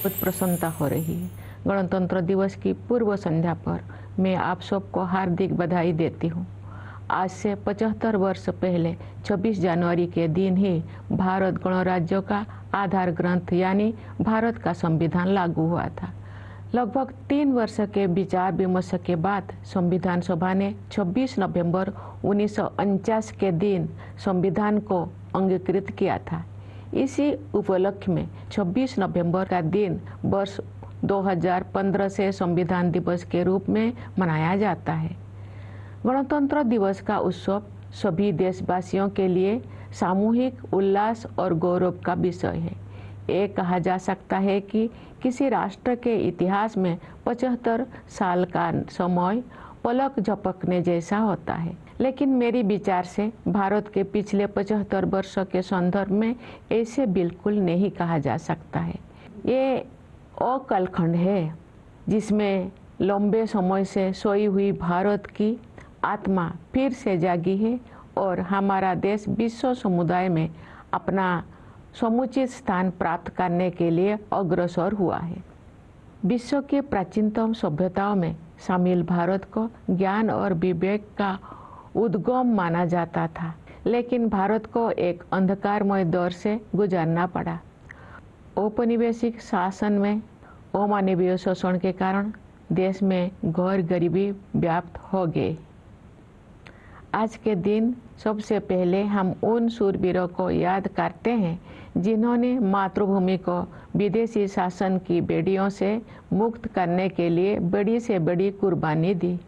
बहुत प्रसन्नता हो रही है। गणतंत्र दिवस की पूर्व संध्या पर मैं आप सबको हार्दिक बधाई देती हूँ। आज से 75 वर्ष पहले 26 जनवरी के दिन ही भारत गणराज्य का आधार ग्रंथ यानी भारत का संविधान लागू हुआ था। लगभग 3 वर्ष के विचार विमर्श के बाद संविधान सभा ने 26 नवंबर 1949 के दिन संविधान को अंगीकृत किया था। इसी उपलक्ष्य में 26 नवंबर का दिन वर्ष 2015 से संविधान दिवस के रूप में मनाया जाता है। गणतंत्र दिवस का उत्सव सभी देशवासियों के लिए सामूहिक उल्लास और गौरव का विषय है। ये कहा जा सकता है कि किसी राष्ट्र के इतिहास में 75 साल का समय पलक झपकने जैसा होता है, लेकिन मेरी विचार से भारत के पिछले 75 वर्ष के संदर्भ में ऐसे बिल्कुल नहीं कहा जा सकता है। ये अकालखंड है जिसमें लंबे समय से सोई हुई भारत की आत्मा फिर से जागी है और हमारा देश विश्व समुदाय में अपना समुचित स्थान प्राप्त करने के लिए अग्रसर हुआ है। विश्व के प्राचीनतम सभ्यताओं में शामिल भारत को ज्ञान और विवेक का उद्गम माना जाता था, लेकिन भारत को एक अंधकारमय दौर से गुजरना पड़ा। औपनिवेशिक शासन में अमानवीय शोषण के कारण देश में घोर गरीबी व्याप्त हो गई। आज के दिन सबसे पहले हम उन शूरवीरों को याद करते हैं जिन्होंने मातृभूमि को विदेशी शासन की बेड़ियों से मुक्त करने के लिए बड़ी से बड़ी कुर्बानी दी।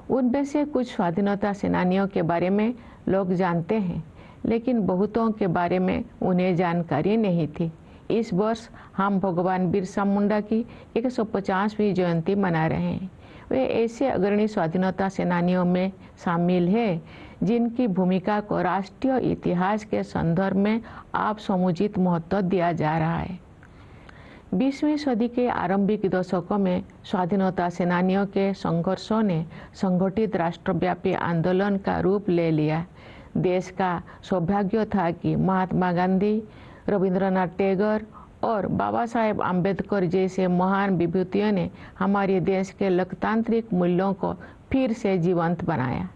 उनमें से कुछ स्वाधीनता सेनानियों के बारे में लोग जानते हैं, लेकिन बहुतों के बारे में उन्हें जानकारी नहीं थी। इस वर्ष हम भगवान बिरसा मुंडा की 150वीं जयंती मना रहे हैं। वे ऐसे अग्रणी स्वाधीनता सेनानियों में शामिल हैं जिनकी भूमिका को राष्ट्रीय इतिहास के संदर्भ में आप समुचित महत्व दिया जा रहा है। 20वीं सदी के आरंभिक दशकों में स्वाधीनता सेनानियों के संघर्षों ने संगठित राष्ट्रव्यापी आंदोलन का रूप ले लिया। देश का सौभाग्य था कि महात्मा गांधी, रविंद्रनाथ टैगोर और बाबा साहेब आम्बेडकर जैसे महान विभूतियों ने हमारे देश के लोकतांत्रिक मूल्यों को फिर से जीवंत बनाया।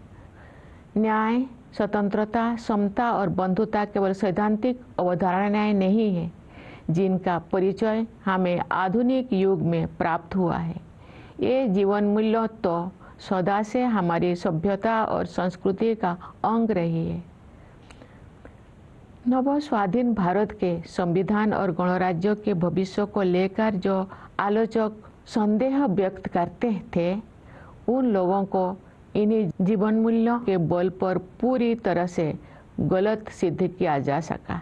न्याय, स्वतंत्रता, समता और बंधुता केवल सैद्धांतिक अवधारणाएं नहीं है, जिनका परिचय हमें आधुनिक युग में प्राप्त हुआ है। ये जीवन मूल्य तो सदा से हमारी सभ्यता और संस्कृति का अंग रही है। नव स्वाधीन भारत के संविधान और गणराज्य के भविष्य को लेकर जो आलोचक संदेह व्यक्त करते थे, उन लोगों को इन्हीं जीवन मूल्यों के बल पर पूरी तरह से गलत सिद्ध किया जा सका।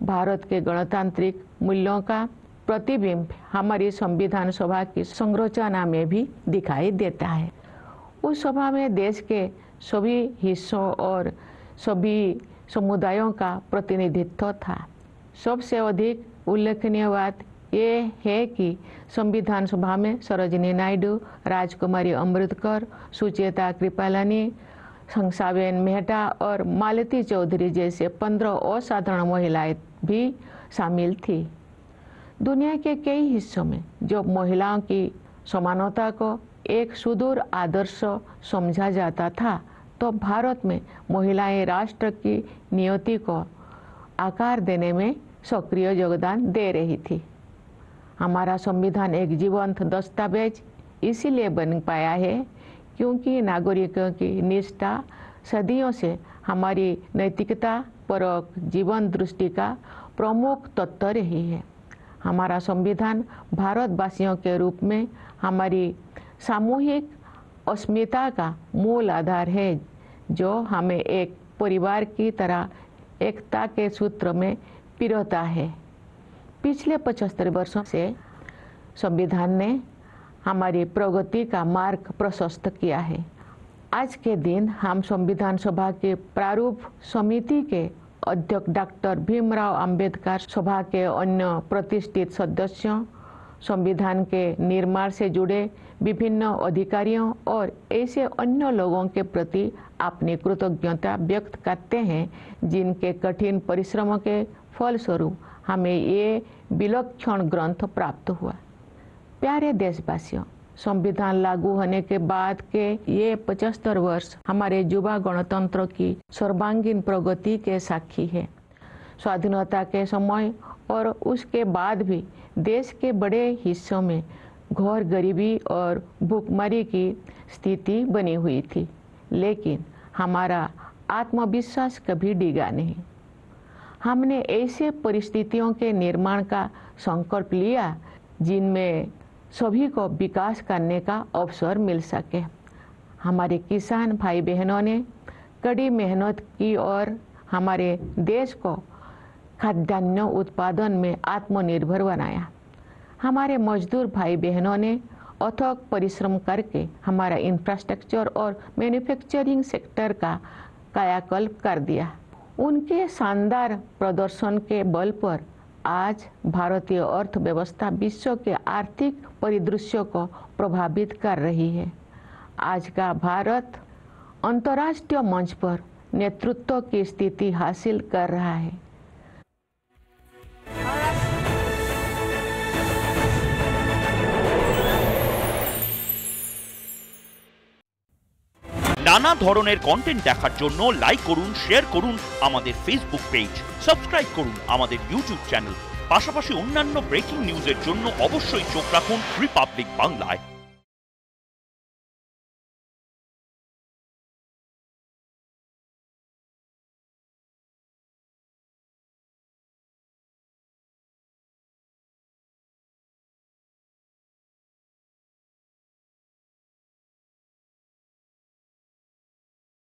भारत के गणतांत्रिक मूल्यों का प्रतिबिंब हमारी संविधान सभा की संरचना में भी दिखाई देता है। उस सभा में देश के सभी हिस्सों और सभी समुदायों का प्रतिनिधित्व था। सबसे अधिक उल्लेखनीय बात ये है कि संविधान सभा में सरोजिनी नायडू, राजकुमारी अमृतकर, सुचेता कृपलानी, शंसाबेन मेहता और मालती चौधरी जैसे 15 असाधारण महिलाएं भी शामिल थी। दुनिया के कई हिस्सों में जो महिलाओं की समानता को एक सुदूर आदर्श समझा जाता था, तो भारत में महिलाएं राष्ट्र की नियति को आकार देने में सक्रिय योगदान दे रही थी। हमारा संविधान एक जीवंत दस्तावेज इसीलिए बन पाया है क्योंकि नागरिकों की निष्ठा सदियों से हमारी नैतिकता परक जीवन दृष्टि का प्रमुख तत्व रही है। हमारा संविधान भारतवासियों के रूप में हमारी सामूहिक अस्मिता का मूल आधार है, जो हमें एक परिवार की तरह एकता के सूत्र में पिरोता है। पिछले 75 वर्षों से संविधान ने हमारी प्रगति का मार्ग प्रशस्त किया है। आज के दिन हम संविधान सभा के प्रारूप समिति के अध्यक्ष डॉक्टर भीमराव अंबेडकर, सभा के अन्य प्रतिष्ठित सदस्यों, संविधान के निर्माण से जुड़े विभिन्न अधिकारियों और ऐसे अन्य लोगों के प्रति अपनी कृतज्ञता व्यक्त करते हैं जिनके कठिन परिश्रमों के फलस्वरूप हमें ये विलक्षण ग्रंथ प्राप्त हुआ। प्यारे देशवासियों, संविधान लागू होने के बाद के ये 75 वर्ष हमारे युवा गणतंत्र की सर्वांगीण प्रगति के साक्षी है। स्वाधीनता के समय और उसके बाद भी देश के बड़े हिस्सों में घोर गरीबी और भूखमरी की स्थिति बनी हुई थी, लेकिन हमारा आत्मविश्वास कभी डिगा नहीं। हमने ऐसे परिस्थितियों के निर्माण का संकल्प लिया जिनमें सभी को विकास करने का अवसर मिल सके। हमारे किसान भाई बहनों ने कड़ी मेहनत की और हमारे देश को खाद्यान्न उत्पादन में आत्मनिर्भर बनाया। हमारे मजदूर भाई बहनों ने अथक परिश्रम करके हमारा इंफ्रास्ट्रक्चर और मैन्युफैक्चरिंग सेक्टर का कायाकल्प कर दिया। उनके शानदार प्रदर्शन के बल पर आज भारतीय अर्थव्यवस्था विश्व के आर्थिक परिदृश्य को प्रभावित कर रही है। आज का भारत अंतर्राष्ट्रीय मंच पर नेतृत्व की स्थिति हासिल कर रहा है। নানা ধরনের কন্টেন্ট দেখার জন্য লাইক করুন, শেয়ার করুন আমাদের ফেসবুক পেজ, সাবস্ক্রাইব করুন আমাদের ইউটিউব চ্যানেল। পাশাপাশি অন্যান্য ব্রেকিং নিউজের জন্য অবশ্যই চোখ রাখুন রিপাবলিক বাংলায়।